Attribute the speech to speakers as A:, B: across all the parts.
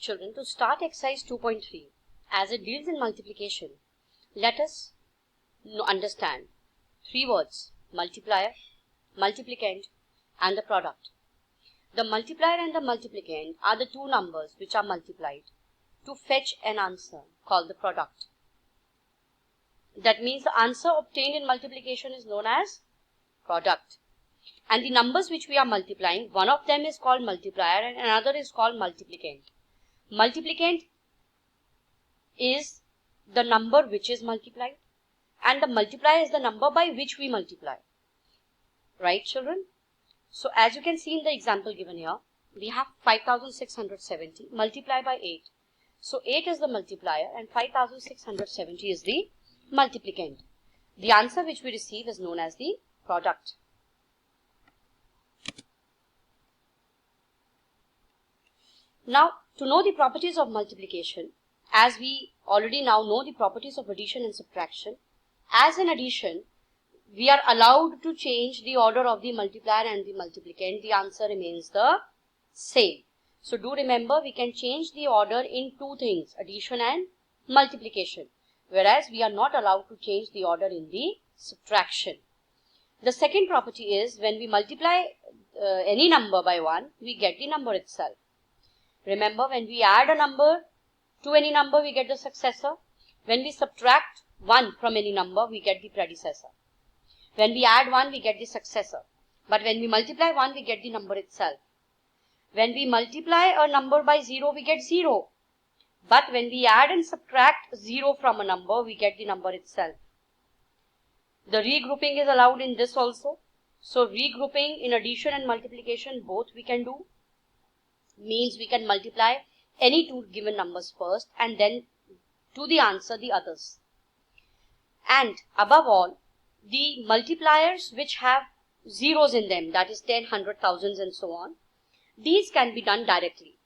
A: children, to start exercise 2.3, as it deals in multiplication, let us understand three words: multiplier, multiplicand, and the product. The multiplier and the multiplicand are the two numbers which are multiplied to fetch an answer called the product. That means the answer obtained in multiplication is known as product. And the numbers which we are multiplying, one of them is called multiplier and another is called multiplicand. Multiplicand is the number which is multiplied, and the multiplier is the number by which we multiply. Right, children? So as you can see in the example given here, we have 5670 multiplied by 8. So 8 is the multiplier and 5670 is the multiplicand. The answer which we receive is known as the product. Now, to know the properties of multiplication, as we already now know the properties of addition and subtraction, as in addition, we are allowed to change the order of the multiplier and the multiplicand. The answer remains the same. So do remember, we can change the order in two things, addition and multiplication, whereas we are not allowed to change the order in the subtraction. The second property is, when we multiply any number by 1, we get the number itself. Remember, when we add a number to any number, we get the successor. When we subtract 1 from any number, we get the predecessor. When we add 1, we get the successor. But when we multiply 1, we get the number itself. When we multiply a number by 0, we get 0. But when we add and subtract 0 from a number, we get the number itself. The regrouping is allowed in this also. So regrouping in addition and multiplication, both we can do. Means we can multiply any two given numbers first and then to the answer the others. And above all, the multipliers which have zeros in them, that is 10, 100, thousands and so on, these can be done directly.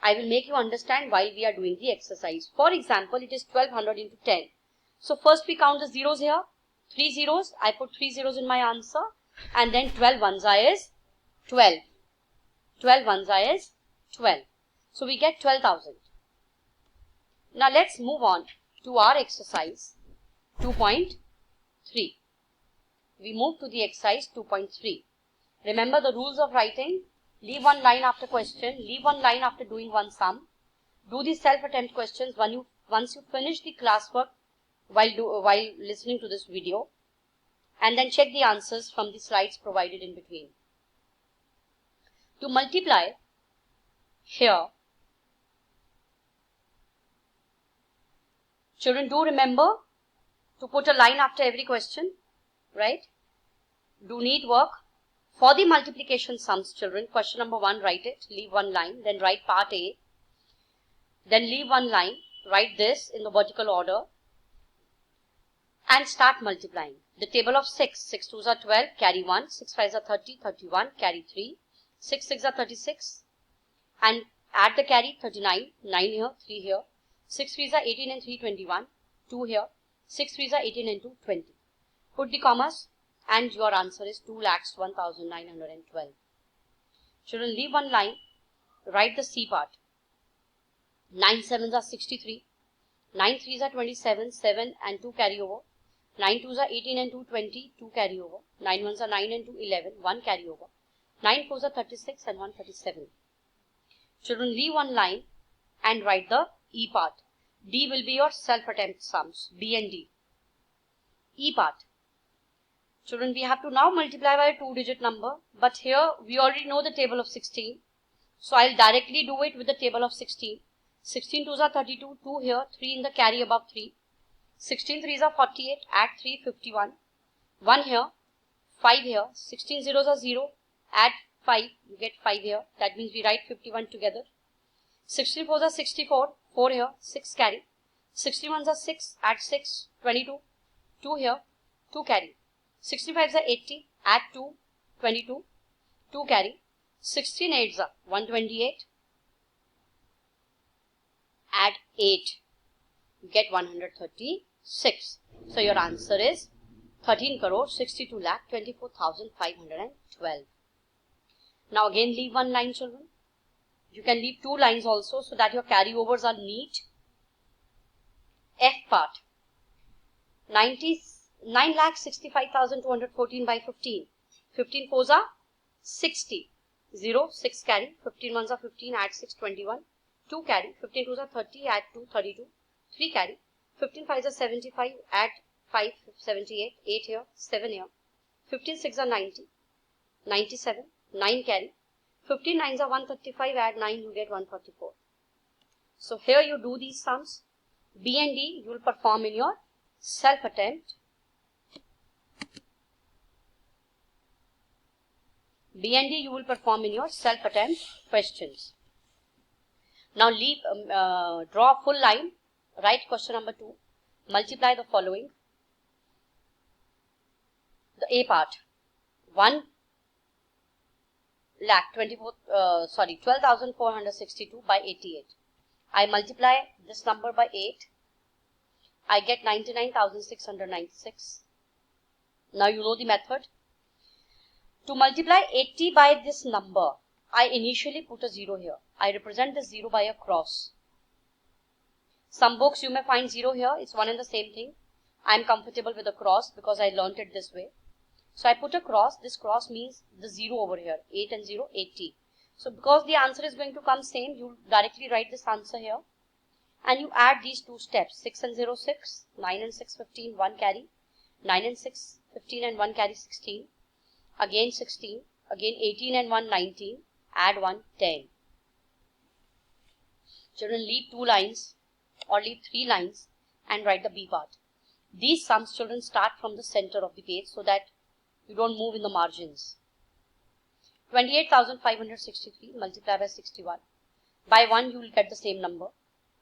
A: I will make you understand while we are doing the exercise. For example, it is 1200 into 10. So first we count the zeros here. 3 zeros. I put 3 zeros in my answer. And then 12 ones is 12. 12 ones is 12. So we get 12,000. Now let's move on to our exercise 2.3. We move to the exercise 2.3. Remember the rules of writing. Leave one line after question. Leave one line after doing one sum. Do the self-attempt questions once you finish the classwork while listening to this video. And then check the answers from the slides provided in between. To multiply, here, children, do remember to put a line after every question, right? Do neat work. For the multiplication sums, children, question number 1, write it, leave one line, then write part A, then leave one line, write this in the vertical order, and start multiplying. The table of 6, 6 2s are 12, carry 1, 6 5s are 30, 31, carry 3, 6 6 are 36, and add the carry, 39, 9 here, 3 here, 6 3s are 18 and 3, 21, 2 here, 6 3s are 18 and 2, 20. Put the commas, and your answer is 2,01,912. Children, leave one line, write the C part. 9 7s are 63, 9 3s are 27, 7 and 2 carry over, 9 2s are 18 and 2, 20, 2 carry over, 9 1s are 9 and 2, 11, 1 carry over, 9 4s are 36 and 1 37. Children, leave one line and write the E part. D will be your self-attempt sums, B and D. E part. Children, we have to now multiply by a 2-digit number, but here we already know the table of 16. So I'll directly do it with the table of 16. 16 2s are 32, 2 here, 3 in the carry above 3. 16 3s are 48, add 3, 51. 1 here, 5 here, 16 zeros are 0, add 5, you get 5 here. That means we write 51 together. 16 4s are 64, 4 here, 6 carry. 61s are 6, add 6, 22, 2 here, 2 carry. 65s are 80, add 2, 22, 2 carry. 16 8s are 128, add 8, you get 136. So your answer is 13,62,24,512. Now again leave one line, children. You can leave 2 lines also so that your carryovers are neat. F part. 9,65,214 by 15. 15 fours are 60. 0, 6 carry. 15 ones are 15, add 6, 21. 2 carry. 15 twos are 30, add 2, 32. 3 carry. 15 fives are 75, add 5, 78. 8 here, 7 here. 15 six are 90, 97. 9 carry. 15 nines are 135, add 9, you get 144. So here you do these sums. B and D you will perform in your self attempt. B and D you will perform in your self attempt questions. Now draw a full line. Write question number 2. Multiply the following. The A part. 12,462 by 88. I multiply this number by 8. I get 99,696. Now you know the method. To multiply 80 by this number, I initially put a 0 here. I represent the 0 by a cross. Some books you may find 0 here. It's one and the same thing. I am comfortable with a cross because I learnt it this way. So I put a cross. This cross means the 0 over here. 8 and 0, 80. So because the answer is going to come same, you directly write this answer here. And you add these 2 steps. 6 and 0, 6. 9 and 6, 15. 1 carry. 9 and 6, 15 and 1 carry, 16. Again 16. Again 18 and 1, 19. Add 1, 10. Children, leave 2 lines or leave 3 lines and write the B part. These sums, children, start from the center of the page so that you don't move in the margins. 28,563 multiplied by 61. By 1 you will get the same number.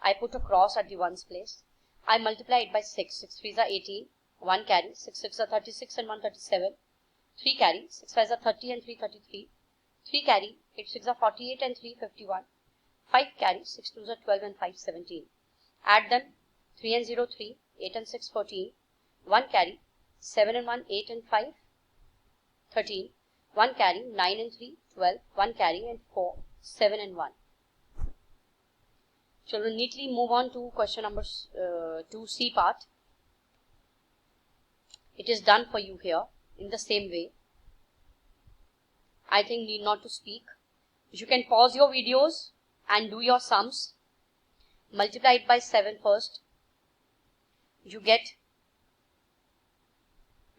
A: I put a cross at the ones place. I multiply it by 6. 6 3s are 18. 1 carry. 6 6 are 36 and 137. 3 carry. 6 5s are 30 and 3 33. 3 carry. 8 6 are 48 and 3 51. 5 carry. 6 2s are 12 and 5 17. Add them. 3 and 0 3. 8 and 6 14. 1 carry. 7 and 1 8 and 5 13. 1 carry. 9 and 3 12. 1 carry and 4 7 and 1. Children, neatly move on to question number 2C part. It is done for you here in the same way. I think need not to speak. You can pause your videos and do your sums. Multiply it by 7 first. You get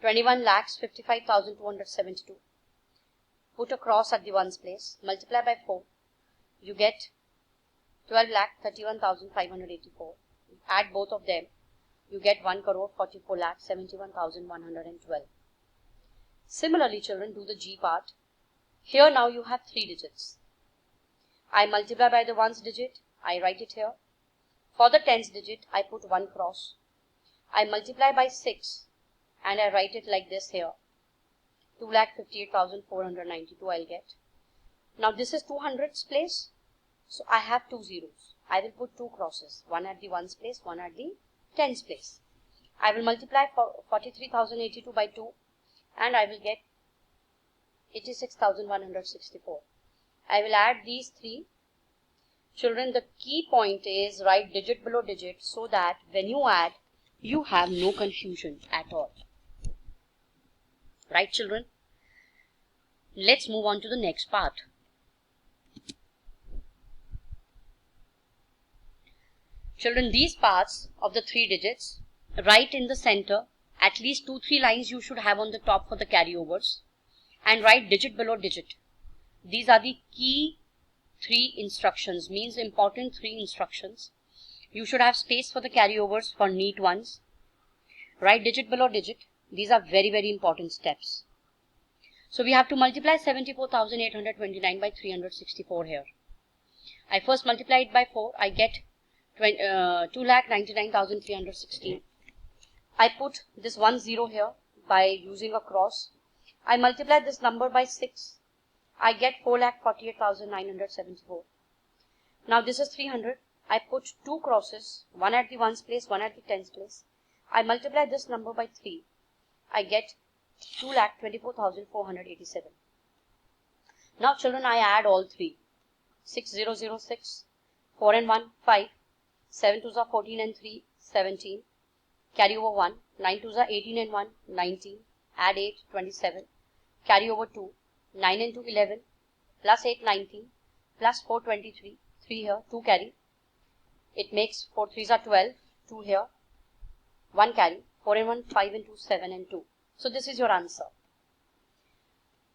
A: 21,55,272. Put a cross at the ones place. Multiply by 4. You get 12,31,584. Add both of them. You get 1,44,71,112. Similarly, children, do the G part. Here now you have 3 digits. I multiply by the ones digit. I write it here. For the tens digit, I put 1 cross. I multiply by 6 and I write it like this here. 2,58,492 I'll get. Now this is 200's place. So I have 2 zeros. I will put 2 crosses. One at the ones place, one at the tens place. I will multiply 43,082 by 2 and I will get 86,164. I will add these 3. Children, the key point is write digit below digit so that when you add, you have no confusion at all. Right, children? Let's move on to the next part. Children, these parts of the 3 digits, write in the center. At least 2-3 lines you should have on the top for the carryovers. And write digit below digit. These are the key 3 instructions, means important 3 instructions. You should have space for the carryovers for neat ones. Write digit below digit. These are very, very important steps. So we have to multiply 74,829 by 364 here. I first multiply it by 4. I get 2,99,316. I put this 1 0 here by using a cross. I multiply this number by 6. I get 4,48,974. Now this is 300. I put 2 crosses, one at the ones place, one at the tens place. I multiply this number by 3. I get 2,24,487. Now children, I add all 3. 6006. 4 and 1, 5. 7 twos are 14 and 3, 17. Carry over 1. 9 twos are 18 and 1, 19. Add 8, 27. Carry over 2. 9 and 2, 11. Plus 8, 19. Plus 4, 23. 3 here, 2 carry. It makes 4 threes are 12, 2 here. 1 carry. 4 and 1, 5 and 2, 7 and 2. So this is your answer.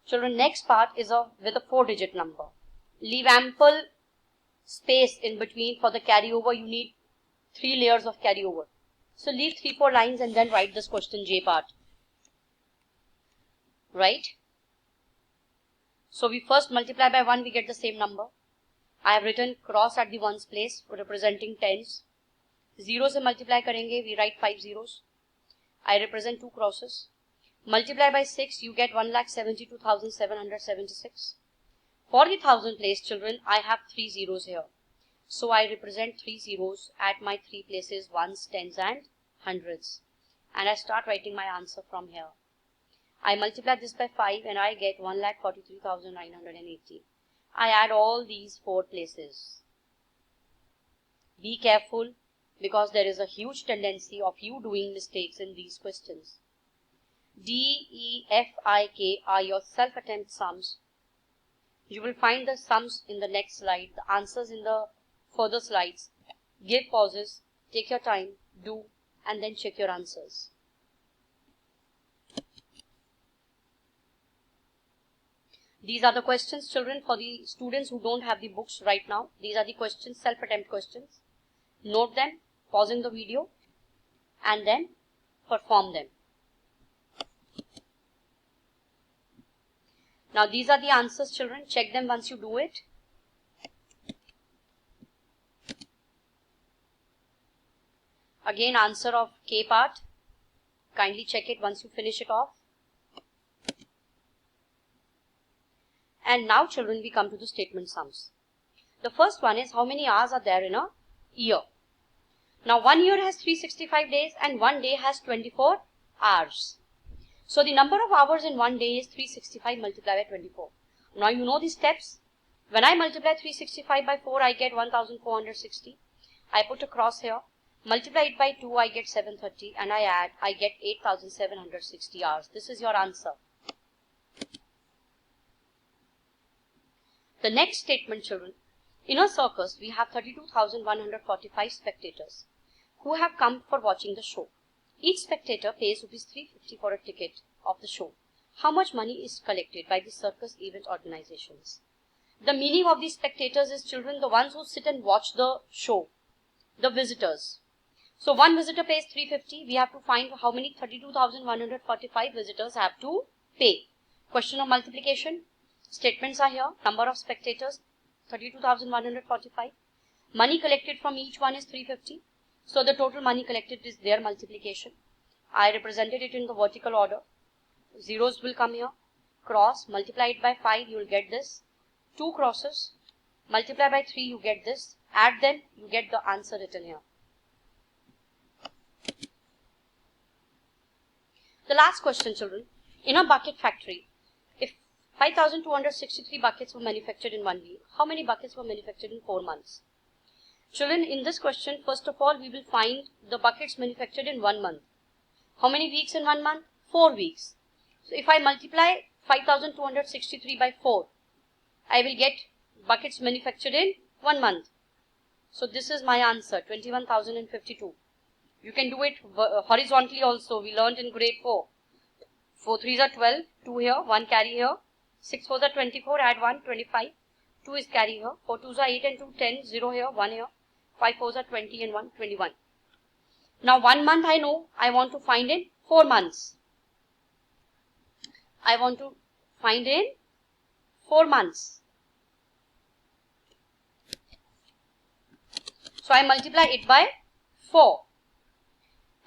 A: Children, next part is with a 4-digit number. Leave ample space in between for the carryover. You need 3 layers of carryover. So leave 3-4 lines and then write this question J part. Right? So we first multiply by 1, we get the same number. I have written cross at the ones place representing tens. Zero se multiply karenge, we write 5 zeros. I represent 2 crosses. Multiply by 6, you get 1,72,776. For the thousand place, children, I have 3 zeros here. So I represent 3 zeros at my 3 places, ones, tens and hundreds. And I start writing my answer from here. I multiply this by 5 and I get 1,43,980. I add all these 4 places. Be careful because there is a huge tendency of you doing mistakes in these questions. D, E, F, I, K are your self-attempt sums. You will find the sums in the next slide, the answers in the further slides. Give pauses, take your time, do, and then check your answers. These are the questions, children, for the students who don't have the books right now. These are the questions, self-attempt questions. Note them, pausing the video, and then perform them. Now these are the answers, children. Check them once you do it. Again, answer of K part. Kindly check it once you finish it off. And now, children, we come to the statement sums. The first one is how many hours are there in a year. Now, 1 year has 365 days and 1 day has 24 hours. So, the number of hours in 1 day is 365 multiplied by 24. Now, you know the steps. When I multiply 365 by 4, I get 1460. I put a cross here. Multiply it by 2, I get 730. And I add, I get 8760 hours. This is your answer. The next statement, children. In a circus, we have 32,145 spectators who have come for watching the show. Each spectator pays Rs 350 for a ticket of the show. How much money is collected by the circus event organizations? The meaning of these spectators is, children, the ones who sit and watch the show, the visitors. So one visitor pays 350. We have to find how many 32,145 visitors have to pay. Question of multiplication. Statements are here. Number of spectators, 32,145. Money collected from each one is 350. So the total money collected is their multiplication. I represented it in the vertical order. Zeros will come here. Cross, multiply it by 5, you will get this. 2 crosses, multiply by 3, you get this. Add them, you get the answer written here. The last question, children. In a bucket factory, if 5,263 buckets were manufactured in 1 week, how many buckets were manufactured in 4 months? Children, in this question, first of all, we will find the buckets manufactured in 1 month. How many weeks in 1 month? 4 weeks. So if I multiply 5,263 by 4, I will get buckets manufactured in 1 month. So this is my answer, 21,052. You can do it horizontally also. We learned in grade 4. 4 3s are 12, 2 here, 1 carry here. 6 4s are 24, add 1, 25. 2 is carry here. 4 2s are 8 and 2, 10, 0 here, 1 here. 5 4s are 20 and 1, 21. Now 1 month I know, I want to find in 4 months. I want to find in 4 months. So I multiply it by 4.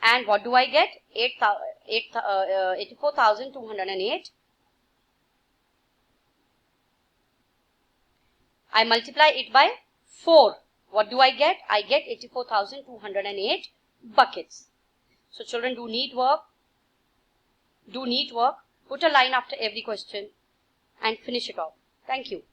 A: And what do I get? 84,208. I multiply it by 4. What do I get? I get 84,208 buckets. So children, do neat work. Put a line after every question and finish it off. Thank you.